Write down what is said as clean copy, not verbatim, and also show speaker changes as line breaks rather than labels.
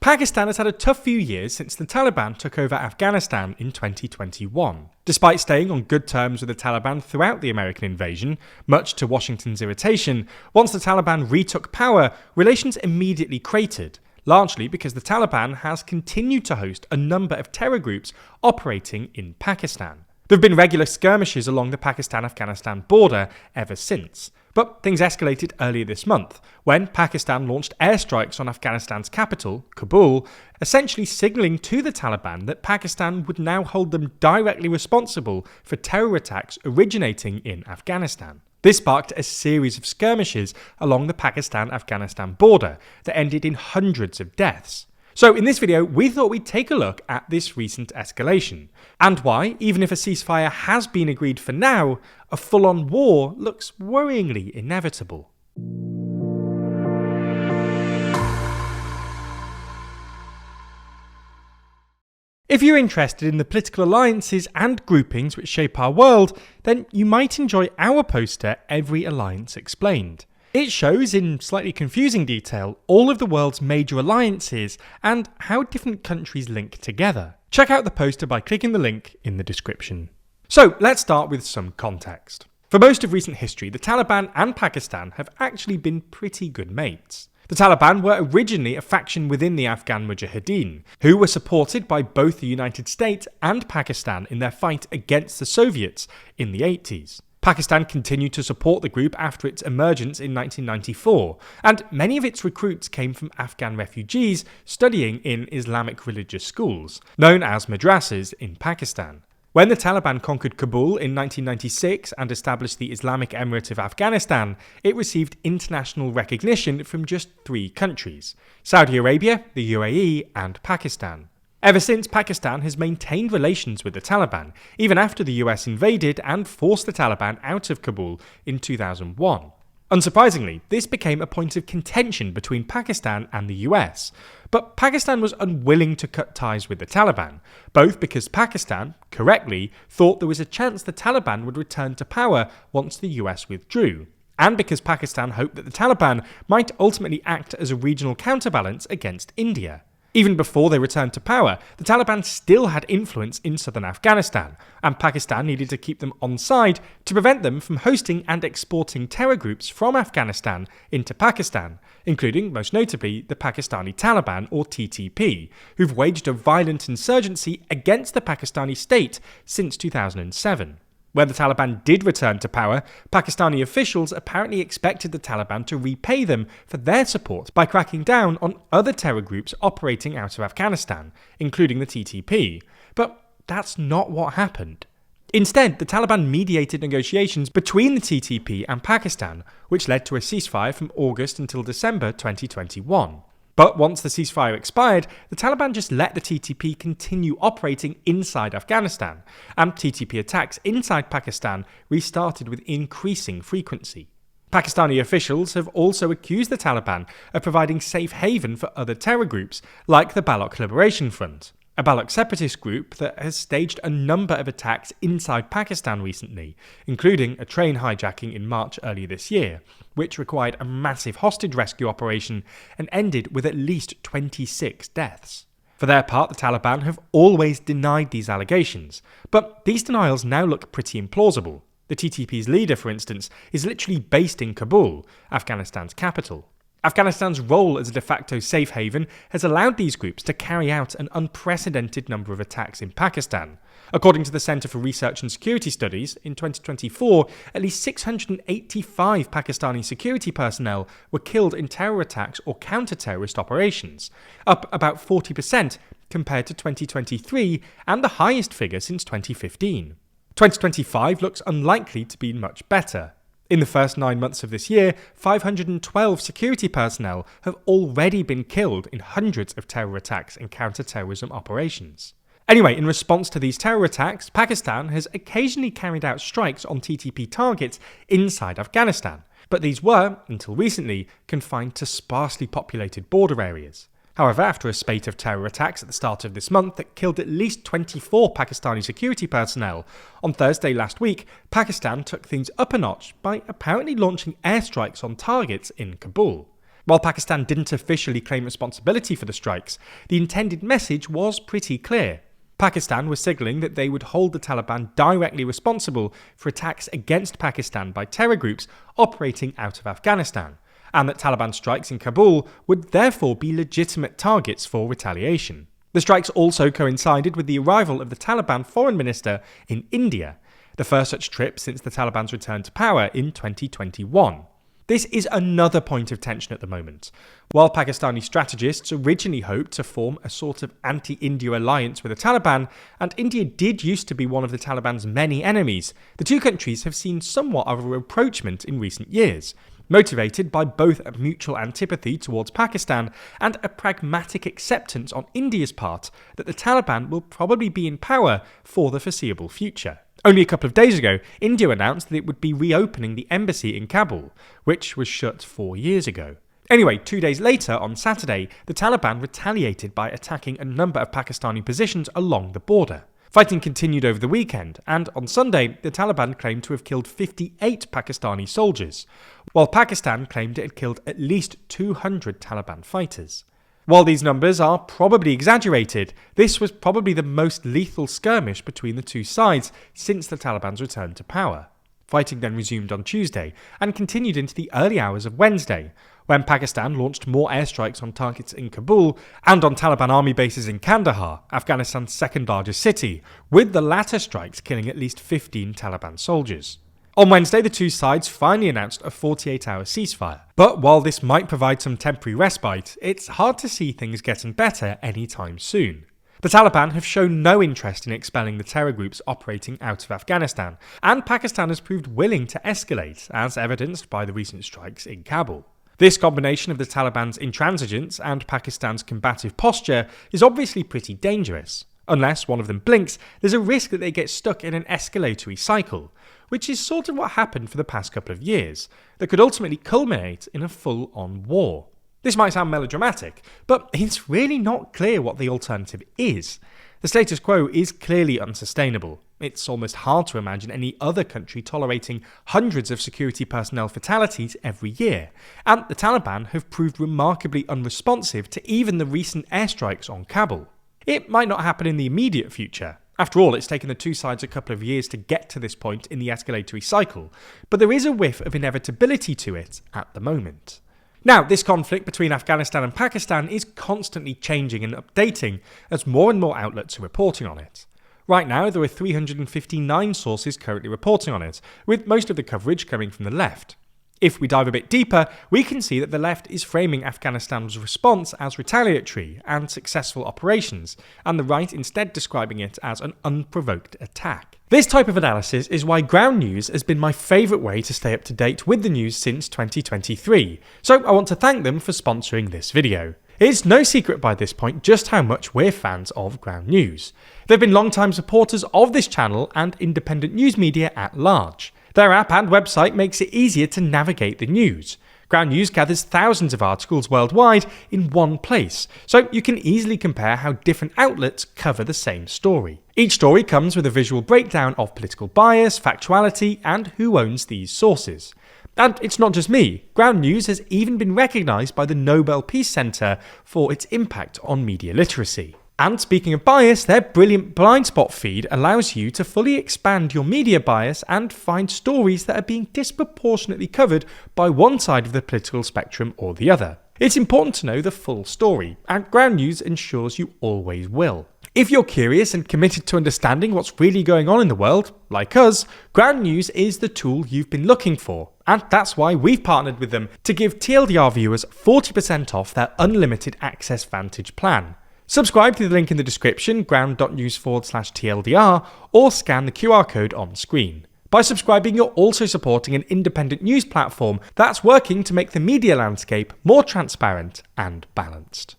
Pakistan has had a tough few years since the Taliban took over Afghanistan in 2021. Despite staying on good terms with the Taliban throughout the American invasion, much to Washington's irritation, once the Taliban retook power, relations immediately cratered, largely because the Taliban has continued to host a number of terror groups operating in Pakistan. There have been regular skirmishes along the Pakistan-Afghanistan border ever since. But things escalated earlier this month, when Pakistan launched airstrikes on Afghanistan's capital, Kabul, essentially signalling to the Taliban that Pakistan would now hold them directly responsible for terror attacks originating in Afghanistan. This sparked a series of skirmishes along the Pakistan-Afghanistan border that ended in hundreds of deaths. So in this video, we thought we'd take a look at this recent escalation, and why, even if a ceasefire has been agreed for now, a full-on war looks worryingly inevitable. If you're interested in the political alliances and groupings which shape our world, then you might enjoy our poster, Every Alliance Explained. It shows, in slightly confusing detail, all of the world's major alliances and how different countries link together. Check out the poster by clicking the link in the description. So, let's start with some context. For most of recent history, the Taliban and Pakistan have actually been pretty good mates. The Taliban were originally a faction within the Afghan Mujahideen, who were supported by both the United States and Pakistan in their fight against the Soviets in the 80s. Pakistan continued to support the group after its emergence in 1994, and many of its recruits came from Afghan refugees studying in Islamic religious schools, known as madrasas in Pakistan. When the Taliban conquered Kabul in 1996 and established the Islamic Emirate of Afghanistan, it received international recognition from just 3 countries: Saudi Arabia, the UAE, and Pakistan. Ever since, Pakistan has maintained relations with the Taliban, even after the US invaded and forced the Taliban out of Kabul in 2001. Unsurprisingly, this became a point of contention between Pakistan and the US, but Pakistan was unwilling to cut ties with the Taliban, both because Pakistan, correctly, thought there was a chance the Taliban would return to power once the US withdrew, and because Pakistan hoped that the Taliban might ultimately act as a regional counterbalance against India. Even before they returned to power, the Taliban still had influence in southern Afghanistan, and Pakistan needed to keep them on side to prevent them from hosting and exporting terror groups from Afghanistan into Pakistan, including, most notably, the Pakistani Taliban, or TTP, who've waged a violent insurgency against the Pakistani state since 2007. When the Taliban did return to power, Pakistani officials apparently expected the Taliban to repay them for their support by cracking down on other terror groups operating out of Afghanistan, including the TTP. But that's not what happened. Instead, the Taliban mediated negotiations between the TTP and Pakistan, which led to a ceasefire from August until December 2021. But once the ceasefire expired, the Taliban just let the TTP continue operating inside Afghanistan, and TTP attacks inside Pakistan restarted with increasing frequency. Pakistani officials have also accused the Taliban of providing safe haven for other terror groups, like the Baloch Liberation Front, a Baloch separatist group that has staged a number of attacks inside Pakistan recently, including a train hijacking in March earlier this year, which required a massive hostage rescue operation and ended with at least 26 deaths. For their part, the Taliban have always denied these allegations, but these denials now look pretty implausible. The TTP's leader, for instance, is literally based in Kabul, Afghanistan's capital. Afghanistan's role as a de facto safe haven has allowed these groups to carry out an unprecedented number of attacks in Pakistan. According to the Center for Research and Security Studies, in 2024, at least 685 Pakistani security personnel were killed in terror attacks or counter-terrorist operations, up about 40% compared to 2023 and the highest figure since 2015. 2025 looks unlikely to be much better. In the first 9 months of this year, 512 security personnel have already been killed in hundreds of terror attacks and counter-terrorism operations. Anyway, in response to these terror attacks, Pakistan has occasionally carried out strikes on TTP targets inside Afghanistan, but these were, until recently, confined to sparsely populated border areas. However, after a spate of terror attacks at the start of this month that killed at least 24 Pakistani security personnel, on Thursday last week, Pakistan took things up a notch by apparently launching airstrikes on targets in Kabul. While Pakistan didn't officially claim responsibility for the strikes, the intended message was pretty clear. Pakistan was signalling that they would hold the Taliban directly responsible for attacks against Pakistan by terror groups operating out of Afghanistan, and that Taliban strikes in Kabul would therefore be legitimate targets for retaliation. The strikes also coincided with the arrival of the Taliban foreign minister in India, the first such trip since the Taliban's return to power in 2021. This is another point of tension at the moment. While Pakistani strategists originally hoped to form a sort of anti-India alliance with the Taliban, and India did used to be one of the Taliban's many enemies, the two countries have seen somewhat of a rapprochement in recent years, motivated by both a mutual antipathy towards Pakistan and a pragmatic acceptance on India's part that the Taliban will probably be in power for the foreseeable future. Only a couple of days ago, India announced that it would be reopening the embassy in Kabul, which was shut 4 years ago. Anyway, 2 days later, on Saturday, the Taliban retaliated by attacking a number of Pakistani positions along the border. Fighting continued over the weekend, and on Sunday, the Taliban claimed to have killed 58 Pakistani soldiers, while Pakistan claimed it had killed at least 200 Taliban fighters. While these numbers are probably exaggerated, this was probably the most lethal skirmish between the two sides since the Taliban's return to power. Fighting then resumed on Tuesday and continued into the early hours of Wednesday, when Pakistan launched more airstrikes on targets in Kabul and on Taliban army bases in Kandahar, Afghanistan's second largest city, with the latter strikes killing at least 15 Taliban soldiers. On Wednesday, the two sides finally announced a 48-hour ceasefire. But while this might provide some temporary respite, it's hard to see things getting better anytime soon. The Taliban have shown no interest in expelling the terror groups operating out of Afghanistan, and Pakistan has proved willing to escalate, as evidenced by the recent strikes in Kabul. This combination of the Taliban's intransigence and Pakistan's combative posture is obviously pretty dangerous. Unless one of them blinks, there's a risk that they get stuck in an escalatory cycle, which is sort of what happened for the past couple of years, that could ultimately culminate in a full-on war. This might sound melodramatic, but it's really not clear what the alternative is. The status quo is clearly unsustainable. It's almost hard to imagine any other country tolerating hundreds of security personnel fatalities every year, and the Taliban have proved remarkably unresponsive to even the recent airstrikes on Kabul. It might not happen in the immediate future. After all, it's taken the two sides a couple of years to get to this point in the escalatory cycle, but there is a whiff of inevitability to it at the moment. Now, this conflict between Afghanistan and Pakistan is constantly changing and updating as more and more outlets are reporting on it. Right now, there are 359 sources currently reporting on it, with most of the coverage coming from the left. If we dive a bit deeper, we can see that the left is framing Afghanistan's response as retaliatory and successful operations, and the right instead describing it as an unprovoked attack. This type of analysis is why Ground News has been my favourite way to stay up to date with the news since 2023, so I want to thank them for sponsoring this video. It's no secret by this point just how much we're fans of Ground News. They've been long-time supporters of this channel and independent news media at large. Their app and website makes it easier to navigate the news. Ground News gathers thousands of articles worldwide in one place, so you can easily compare how different outlets cover the same story. Each story comes with a visual breakdown of political bias, factuality, and who owns these sources. And it's not just me. Ground News has even been recognised by the Nobel Peace Centre for its impact on media literacy. And speaking of bias, their brilliant blind spot feed allows you to fully expand your media bias and find stories that are being disproportionately covered by one side of the political spectrum or the other. It's important to know the full story, and Ground News ensures you always will. If you're curious and committed to understanding what's really going on in the world, like us, Ground News is the tool you've been looking for, and that's why we've partnered with them to give TLDR viewers 40% off their unlimited access Vantage plan. Subscribe to the link in the description, ground.news/TLDR, or scan the QR code on screen. By subscribing, you're also supporting an independent news platform that's working to make the media landscape more transparent and balanced.